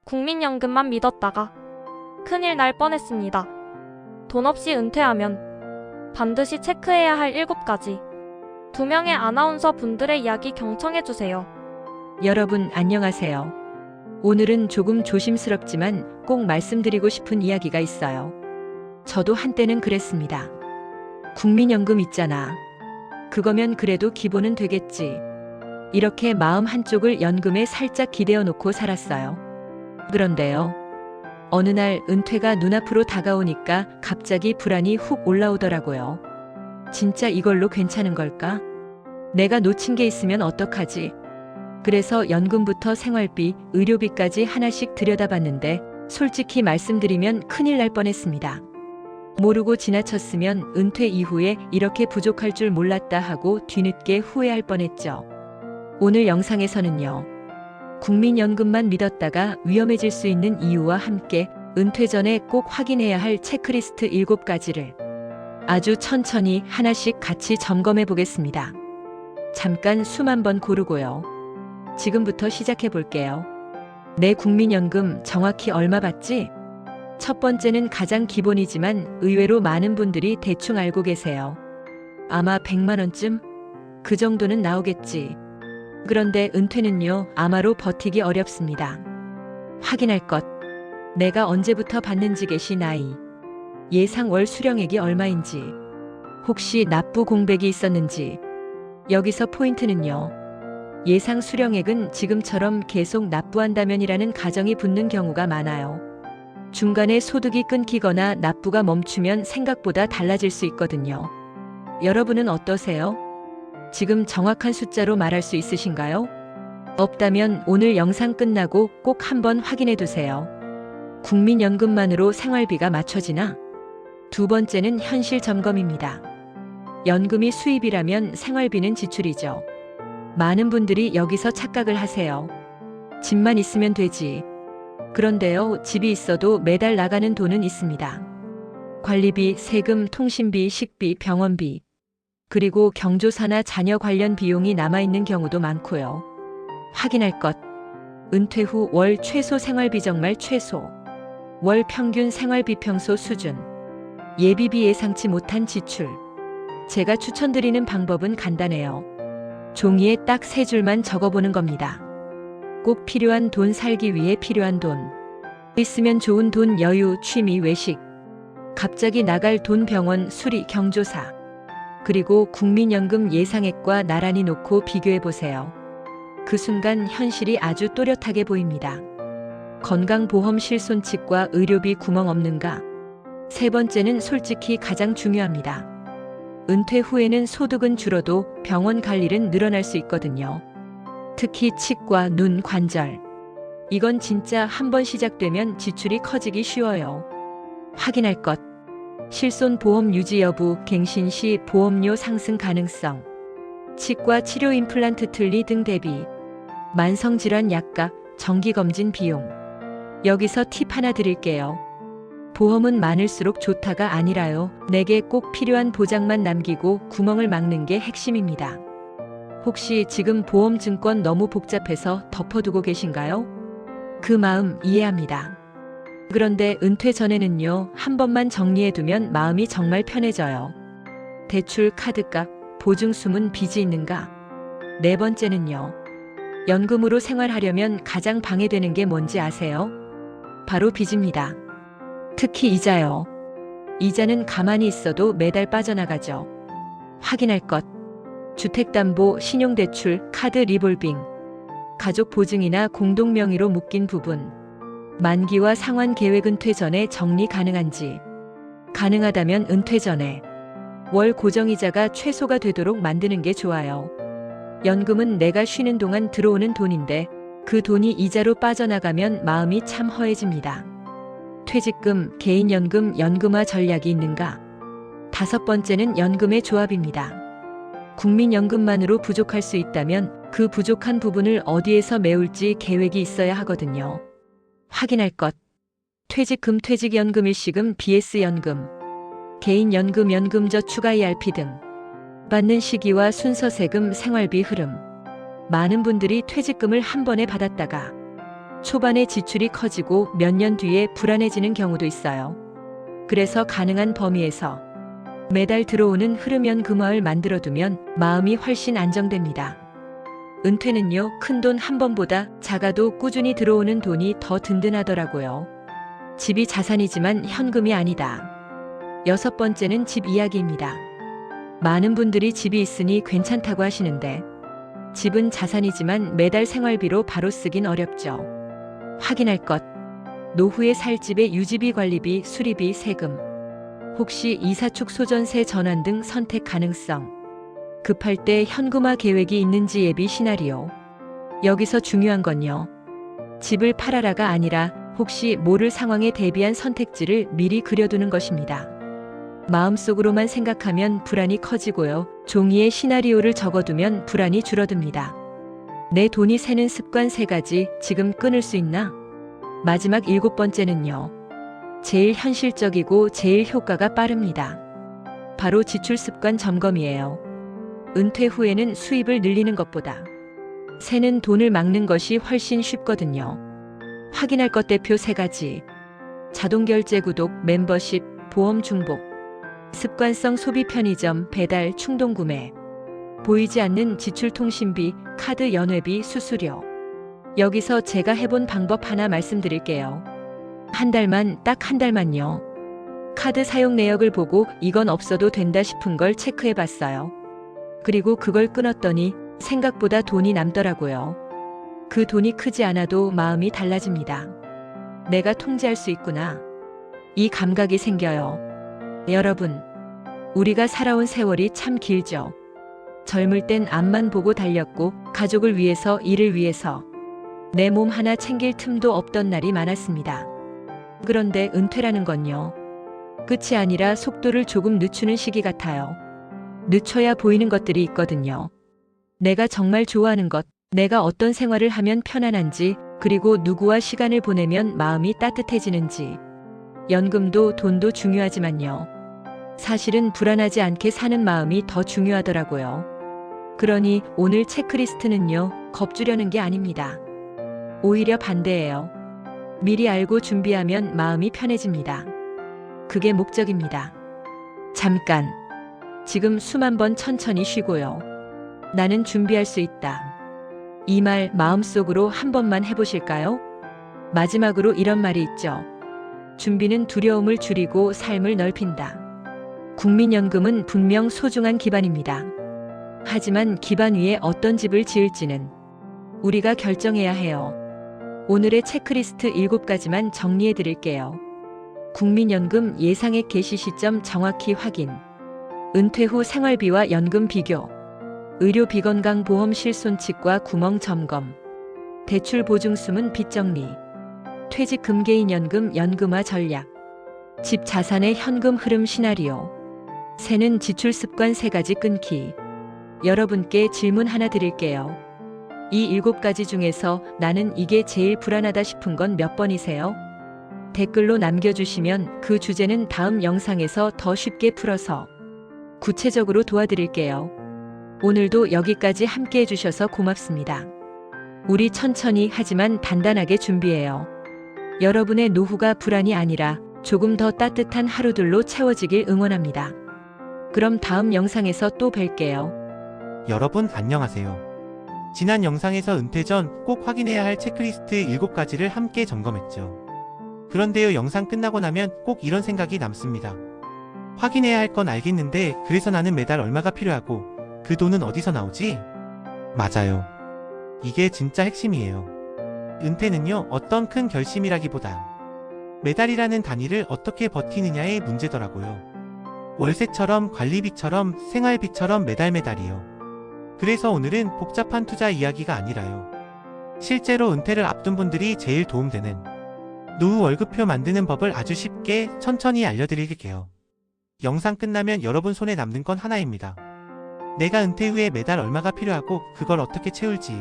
국민연금만 믿었다가 큰일 날 뻔했습니다. 돈 없이 은퇴하면 반드시 체크해야 할 7가지. 2명의 아나운서 분들의 이야기 경청해주세요. 여러분 안녕하세요. 오늘은 조금 조심스럽지만 꼭 말씀드리고 싶은 이야기가 있어요. 저도 한때는 그랬습니다. 국민연금 있잖아. 그거면 그래도 기본은 되겠지. 이렇게 마음 한쪽을 연금에 살짝 기대어 놓고 살았어요. 그런데요. 어느 날 은퇴가 눈앞으로 다가오니까 갑자기 불안이 훅 올라오더라고요. 진짜 이걸로 괜찮은 걸까? 내가 놓친 게 있으면 어떡하지? 그래서 연금부터 생활비, 의료비까지 하나씩 들여다봤는데 솔직히 말씀드리면 큰일 날 뻔했습니다. 모르고 지나쳤으면 은퇴 이후에 이렇게 부족할 줄 몰랐다 하고 뒤늦게 후회할 뻔했죠. 오늘 영상에서는요. 국민연금만 믿었다가 위험해질 수 있는 이유와 함께 은퇴 전에 꼭 확인해야 할 체크리스트 7가지를 아주 천천히 하나씩 같이 점검해 보겠습니다. 잠깐 숨 한번 고르고요. 지금부터 시작해 볼게요. 내 국민연금 정확히 얼마 받지? 첫 번째는 가장 기본이지만 의외로 많은 분들이 대충 알고 계세요. 아마 100만 원쯤? 그 정도는 나오겠지. 그런데 은퇴는요, 아마로 버티기 어렵습니다. 확인할 것. 내가 언제부터 받는지 계시 나이. 예상 월 수령액이 얼마인지. 혹시 납부 공백이 있었는지. 여기서 포인트는요. 예상 수령액은 지금처럼 계속 납부한다면이라는 가정이 붙는 경우가 많아요. 중간에 소득이 끊기거나 납부가 멈추면 생각보다 달라질 수 있거든요. 여러분은 어떠세요? 지금 정확한 숫자로 말할 수 있으신가요? 없다면 오늘 영상 끝나고 꼭 한번 확인해 두세요. 국민연금만으로 생활비가 맞춰지나? 두 번째는 현실 점검입니다. 연금이 수입이라면 생활비는 지출이죠. 많은 분들이 여기서 착각을 하세요. 집만 있으면 되지. 그런데요, 집이 있어도 매달 나가는 돈은 있습니다. 관리비, 세금, 통신비, 식비, 병원비, 그리고 경조사나 자녀 관련 비용이 남아있는 경우도 많고요. 확인할 것. 은퇴 후 월 최소 생활비 정말 최소. 월 평균 생활비 평소 수준. 예비비 예상치 못한 지출. 제가 추천드리는 방법은 간단해요. 종이에 딱 3줄만 적어보는 겁니다. 꼭 필요한 돈 살기 위해 필요한 돈. 있으면 좋은 돈 여유, 취미, 외식. 갑자기 나갈 돈 병원, 수리, 경조사. 그리고 국민연금 예상액과 나란히 놓고 비교해보세요. 그 순간 현실이 아주 또렷하게 보입니다. 건강보험 실손칙과 의료비 구멍 없는가? 세 번째는 솔직히 가장 중요합니다. 은퇴 후에는 소득은 줄어도 병원 갈 일은 늘어날 수 있거든요. 특히 치과, 눈, 관절. 이건 진짜 한번 시작되면 지출이 커지기 쉬워요. 확인할 것. 실손보험 유지 여부, 갱신 시 보험료 상승 가능성. 치과 치료 임플란트 틀니 등 대비. 만성질환 약값, 정기검진 비용. 여기서 팁 하나 드릴게요. 보험은 많을수록 좋다가 아니라요. 내게 꼭 필요한 보장만 남기고 구멍을 막는 게 핵심입니다. 혹시 지금 보험 증권 너무 복잡해서 덮어두고 계신가요? 그 마음 이해합니다. 그런데 은퇴 전에는요, 한 번만 정리해두면 마음이 정말 편해져요. 대출, 카드값, 보증수문 빚이 있는가? 네 번째는요. 연금으로 생활하려면 가장 방해되는 게 뭔지 아세요? 바로 빚입니다. 특히 이자요. 이자는 가만히 있어도 매달 빠져나가죠. 확인할 것. 주택담보, 신용대출, 카드 리볼빙. 가족 보증이나 공동명의로 묶인 부분. 만기와 상환 계획 은퇴 전에 정리 가능한지. 가능하다면 은퇴 전에. 월 고정이자가 최소가 되도록 만드는 게 좋아요. 연금은 내가 쉬는 동안 들어오는 돈인데 그 돈이 이자로 빠져나가면 마음이 참 허해집니다. 퇴직금, 개인연금, 연금화 전략이 있는가? 다섯 번째는 연금의 조합입니다. 국민연금만으로 부족할 수 있다면 그 부족한 부분을 어디에서 메울지 계획이 있어야 하거든요. 확인할 것. 퇴직금, 퇴직연금, 일시금, BS연금, 개인연금, 연금저 추가 ERP 등. 받는 시기와 순서, 세금, 생활비 흐름. 많은 분들이 퇴직금을 한 번에 받았다가 초반에 지출이 커지고 몇 년 뒤에 불안해지는 경우도 있어요. 그래서 가능한 범위에서 매달 들어오는 흐름연금화를 만들어두면 마음이 훨씬 안정됩니다. 은퇴는요, 큰돈 한 번보다 작아도 꾸준히 들어오는 돈이 더 든든하더라고요. 집이 자산이지만 현금이 아니다. 6번째는 집 이야기입니다. 많은 분들이 집이 있으니 괜찮다고 하시는데 집은 자산이지만 매달 생활비로 바로 쓰긴 어렵죠. 확인할 것. 노후에 살 집의 유지비, 관리비, 수리비, 세금. 혹시 이사축, 소전세 전환 등 선택 가능성. 급할 때 현금화 계획이 있는지 예비 시나리오. 여기서 중요한 건요, 집을 팔아라가 아니라 혹시 모를 상황에 대비한 선택지를 미리 그려두는 것입니다. 마음속으로만 생각하면 불안이 커지고요. 종이에 시나리오를 적어두면 불안이 줄어듭니다. 내 돈이 새는 습관 3가지 지금 끊을 수 있나? 마지막 7번째는요. 제일 현실적이고 제일 효과가 빠릅니다. 바로 지출 습관 점검이에요. 은퇴 후에는 수입을 늘리는 것보다 새는 돈을 막는 것이 훨씬 쉽거든요. 확인할 것 대표 3가지. 자동결제, 구독, 멤버십, 보험 중복. 습관성 소비, 편의점, 배달, 충동구매. 보이지 않는 지출, 통신비, 카드 연회비, 수수료. 여기서 제가 해본 방법 하나 말씀드릴게요. 한 달만, 딱 한 달만요. 카드 사용 내역을 보고 이건 없어도 된다 싶은 걸 체크해 봤어요. 그리고 그걸 끊었더니 생각보다 돈이 남더라고요. 그 돈이 크지 않아도 마음이 달라집니다. 내가 통제할 수 있구나. 이 감각이 생겨요. 여러분, 우리가 살아온 세월이 참 길죠. 젊을 땐 앞만 보고 달렸고 가족을 위해서, 일을 위해서 내 몸 하나 챙길 틈도 없던 날이 많았습니다. 그런데 은퇴라는 건요, 끝이 아니라 속도를 조금 늦추는 시기 같아요. 늦춰야 보이는 것들이 있거든요. 내가 정말 좋아하는 것, 내가 어떤 생활을 하면 편안한지, 그리고 누구와 시간을 보내면 마음이 따뜻해지는지. 연금도 돈도 중요하지만요, 사실은 불안하지 않게 사는 마음이 더 중요하더라고요. 그러니 오늘 체크리스트는요, 겁주려는 게 아닙니다. 오히려 반대예요. 미리 알고 준비하면 마음이 편해집니다. 그게 목적입니다. 잠깐. 지금 숨 한번 천천히 쉬고요. 나는 준비할 수 있다. 이 말 마음속으로 한 번만 해보실까요? 마지막으로 이런 말이 있죠. 준비는 두려움을 줄이고 삶을 넓힌다. 국민연금은 분명 소중한 기반입니다. 하지만 기반 위에 어떤 집을 지을지는 우리가 결정해야 해요. 오늘의 체크리스트 7가지만 정리해 드릴게요. 국민연금 예상액 개시 시점 정확히 확인. 은퇴 후 생활비와 연금 비교. 의료비, 건강보험 실손치과 구멍 점검. 대출 보증수문 빚 정리. 퇴직 금개인연금 연금화 전략. 집 자산의 현금 흐름 시나리오. 새는 지출 습관 3가지 끊기. 여러분께 질문 하나 드릴게요. 이 7가지 중에서 나는 이게 제일 불안하다 싶은 건 몇 번이세요? 댓글로 남겨주시면 그 주제는 다음 영상에서 더 쉽게 풀어서 구체적으로 도와드릴게요. 오늘도 여기까지 함께 해주셔서 고맙습니다. 우리 천천히 하지만 단단하게 준비해요. 여러분의 노후가 불안이 아니라 조금 더 따뜻한 하루들로 채워지길 응원합니다. 그럼 다음 영상에서 또 뵐게요. 여러분 안녕하세요. 지난 영상에서 은퇴 전 꼭 확인해야 할 체크리스트 7가지를 함께 점검했죠. 그런데요, 영상 끝나고 나면 꼭 이런 생각이 남습니다. 확인해야 할 건 알겠는데 그래서 나는 매달 얼마가 필요하고 그 돈은 어디서 나오지? 맞아요. 이게 진짜 핵심이에요. 은퇴는요, 어떤 큰 결심이라기보다 매달이라는 단위를 어떻게 버티느냐의 문제더라고요. 월세처럼, 관리비처럼, 생활비처럼 매달이요. 그래서 오늘은 복잡한 투자 이야기가 아니라요, 실제로 은퇴를 앞둔 분들이 제일 도움되는 노후 월급표 만드는 법을 아주 쉽게 천천히 알려드릴게요. 영상 끝나면 여러분 손에 남는 건 하나입니다. 내가 은퇴 후에 매달 얼마가 필요하고 그걸 어떻게 채울지.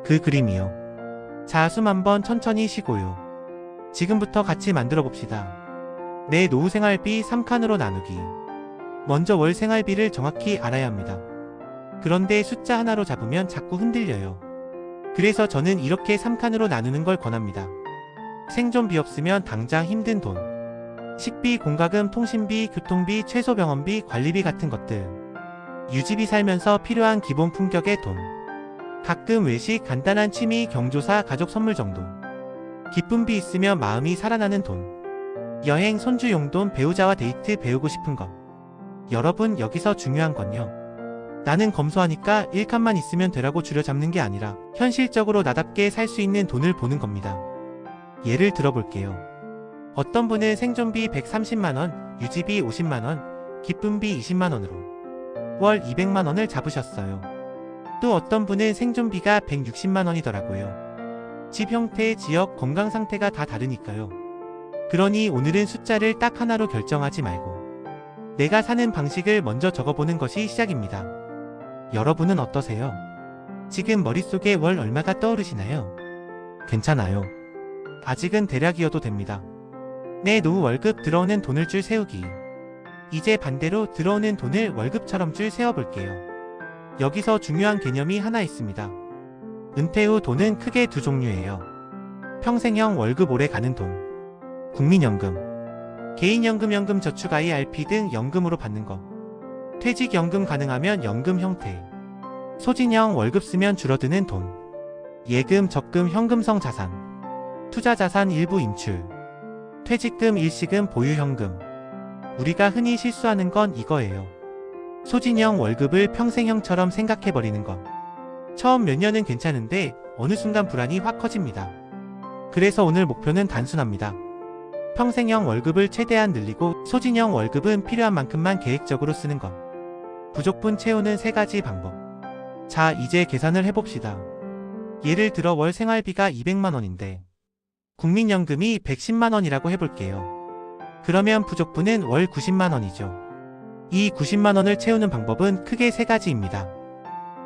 그 그림이요. 자, 숨 한번 천천히 쉬고요. 지금부터 같이 만들어 봅시다. 내 노후 생활비 3칸으로 나누기. 먼저 월 생활비를 정확히 알아야 합니다. 그런데 숫자 하나로 잡으면 자꾸 흔들려요. 그래서 저는 이렇게 3칸으로 나누는 걸 권합니다. 생존비 없으면 당장 힘든 돈. 식비, 공과금, 통신비, 교통비, 최소 병원비, 관리비 같은 것들. 유지비 살면서 필요한 기본 품격의 돈. 가끔 외식, 간단한 취미, 경조사, 가족 선물 정도. 기쁨비 있으면 마음이 살아나는 돈. 여행, 손주 용돈, 배우자와 데이트, 배우고 싶은 것. 여러분, 여기서 중요한 건요. 나는 검소하니까 1칸만 있으면 되라고 줄여잡는 게 아니라 현실적으로 나답게 살 수 있는 돈을 보는 겁니다. 예를 들어볼게요. 어떤 분은 생존비 130만원, 유지비 50만원, 기쁨비 20만원으로 월 200만원을 잡으셨어요. 또 어떤 분은 생존비가 160만원이더라고요. 집 형태, 지역, 건강 상태가 다 다르니까요. 그러니 오늘은 숫자를 딱 하나로 결정하지 말고 내가 사는 방식을 먼저 적어보는 것이 시작입니다. 여러분은 어떠세요? 지금 머릿속에 월 얼마가 떠오르시나요? 괜찮아요. 아직은 대략이어도 됩니다. 내 노후 월급 들어오는 돈을 줄 세우기. 이제 반대로 들어오는 돈을 월급처럼 줄 세워볼게요. 여기서 중요한 개념이 하나 있습니다. 은퇴 후 돈은 크게 두 종류예요. 평생형 월급 오래 가는 돈. 국민연금, 개인연금, 연금저축, IRP 등 연금으로 받는 것. 퇴직연금 가능하면 연금 형태. 소진형 월급 쓰면 줄어드는 돈. 예금, 적금, 현금성 자산. 투자자산 일부 인출. 퇴직금, 일시금, 보유현금. 우리가 흔히 실수하는 건 이거예요. 소진형 월급을 평생형처럼 생각해버리는 것. 처음 몇 년은 괜찮은데 어느 순간 불안이 확 커집니다. 그래서 오늘 목표는 단순합니다. 평생형 월급을 최대한 늘리고 소진형 월급은 필요한 만큼만 계획적으로 쓰는 것. 부족분 채우는 3가지 방법. 자, 이제 계산을 해봅시다. 예를 들어 월 생활비가 200만원인데 국민연금이 110만원이라고 해볼게요. 그러면 부족분은 월 90만원이죠. 이 90만원을 채우는 방법은 크게 3가지입니다.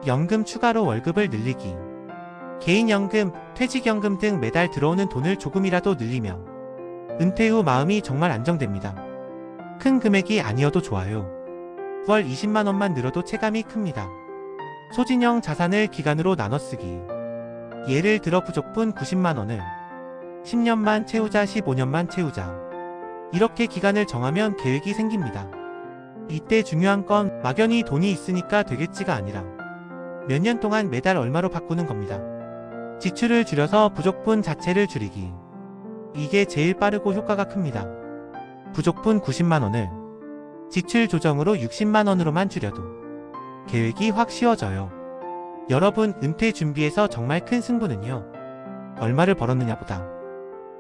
연금 추가로 월급을 늘리기. 개인연금, 퇴직연금 등 매달 들어오는 돈을 조금이라도 늘리며 은퇴 후 마음이 정말 안정됩니다. 큰 금액이 아니어도 좋아요. 월 20만원만 늘어도 체감이 큽니다. 소진형 자산을 기간으로 나눠 쓰기. 예를 들어 부족분 90만원을 10년만 채우자, 15년만 채우자. 이렇게 기간을 정하면 계획이 생깁니다. 이때 중요한 건 막연히 돈이 있으니까 되겠지가 아니라 몇 년 동안 매달 얼마로 바꾸는 겁니다. 지출을 줄여서 부족분 자체를 줄이기. 이게 제일 빠르고 효과가 큽니다. 부족분 90만원을 지출 조정으로 60만원으로만 줄여도 계획이 확 쉬워져요. 여러분, 은퇴 준비에서 정말 큰 승부는요, 얼마를 벌었느냐보다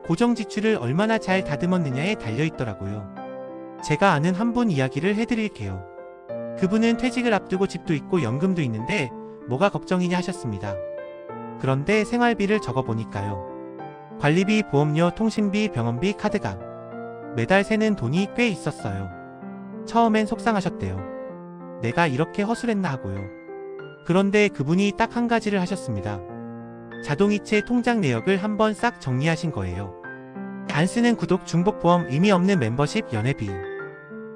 고정 지출을 얼마나 잘 다듬었느냐에 달려있더라고요. 제가 아는 한 분 이야기를 해드릴게요. 그분은 퇴직을 앞두고 집도 있고 연금도 있는데 뭐가 걱정이냐 하셨습니다. 그런데 생활비를 적어보니까요, 관리비, 보험료, 통신비, 병원비, 카드값 매달 새는 돈이 꽤 있었어요. 처음엔 속상하셨대요. 내가 이렇게 허술했나 하고요. 그런데 그분이 딱 한 가지를 하셨습니다. 자동이체 통장 내역을 한번 싹 정리하신 거예요. 안 쓰는 구독, 중복보험, 의미 없는 멤버십, 연회비.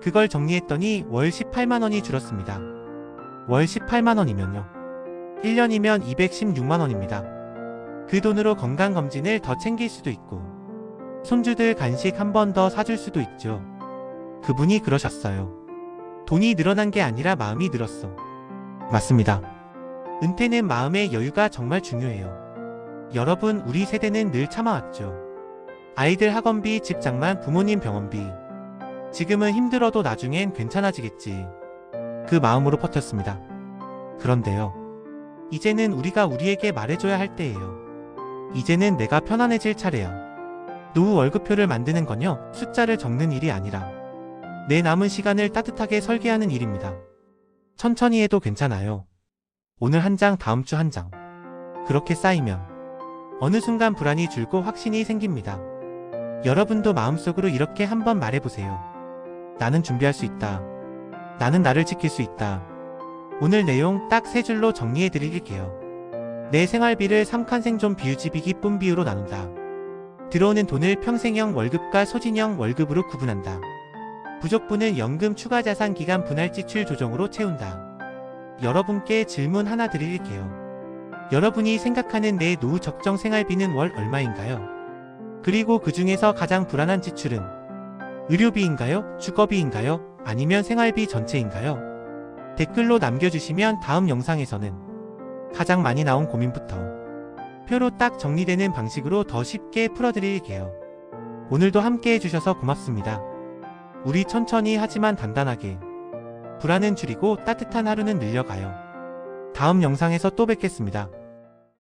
그걸 정리했더니 월 18만원이 줄었습니다. 월 18만원이면요, 1년이면 216만원입니다. 그 돈으로 건강검진을 더 챙길 수도 있고 손주들 간식 한 번 더 사줄 수도 있죠. 그분이 그러셨어요. 돈이 늘어난 게 아니라 마음이 늘었어. 맞습니다. 은퇴는 마음의 여유가 정말 중요해요. 여러분, 우리 세대는 늘 참아왔죠. 아이들 학원비, 집 장만, 부모님 병원비. 지금은 힘들어도 나중엔 괜찮아지겠지. 그 마음으로 버텼습니다. 그런데요, 이제는 우리가 우리에게 말해줘야 할 때예요. 이제는 내가 편안해질 차례야. 노후 월급표를 만드는 건요, 숫자를 적는 일이 아니라 내 남은 시간을 따뜻하게 설계하는 일입니다. 천천히 해도 괜찮아요. 오늘 한 장, 다음 주 한 장. 그렇게 쌓이면 어느 순간 불안이 줄고 확신이 생깁니다. 여러분도 마음속으로 이렇게 한번 말해보세요. 나는 준비할 수 있다. 나는 나를 지킬 수 있다. 오늘 내용 딱 3줄로 정리해드릴게요. 내 생활비를 3칸 생존 비유지비 기쁨 비유로 나눈다. 들어오는 돈을 평생형 월급과 소진형 월급으로 구분한다. 부족분은 연금 추가 자산 기간 분할 지출 조정으로 채운다. 여러분께 질문 하나 드릴게요. 여러분이 생각하는 내 노후 적정 생활비는 월 얼마인가요? 그리고 그 중에서 가장 불안한 지출은 의료비인가요? 주거비인가요? 아니면 생활비 전체인가요? 댓글로 남겨주시면 다음 영상에서는 가장 많이 나온 고민부터 표로 딱 정리되는 방식으로 더 쉽게 풀어드릴게요. 오늘도 함께 해주셔서 고맙습니다. 우리 천천히 하지만 단단하게 불안은 줄이고 따뜻한 하루는 늘려가요. 다음 영상에서 또 뵙겠습니다.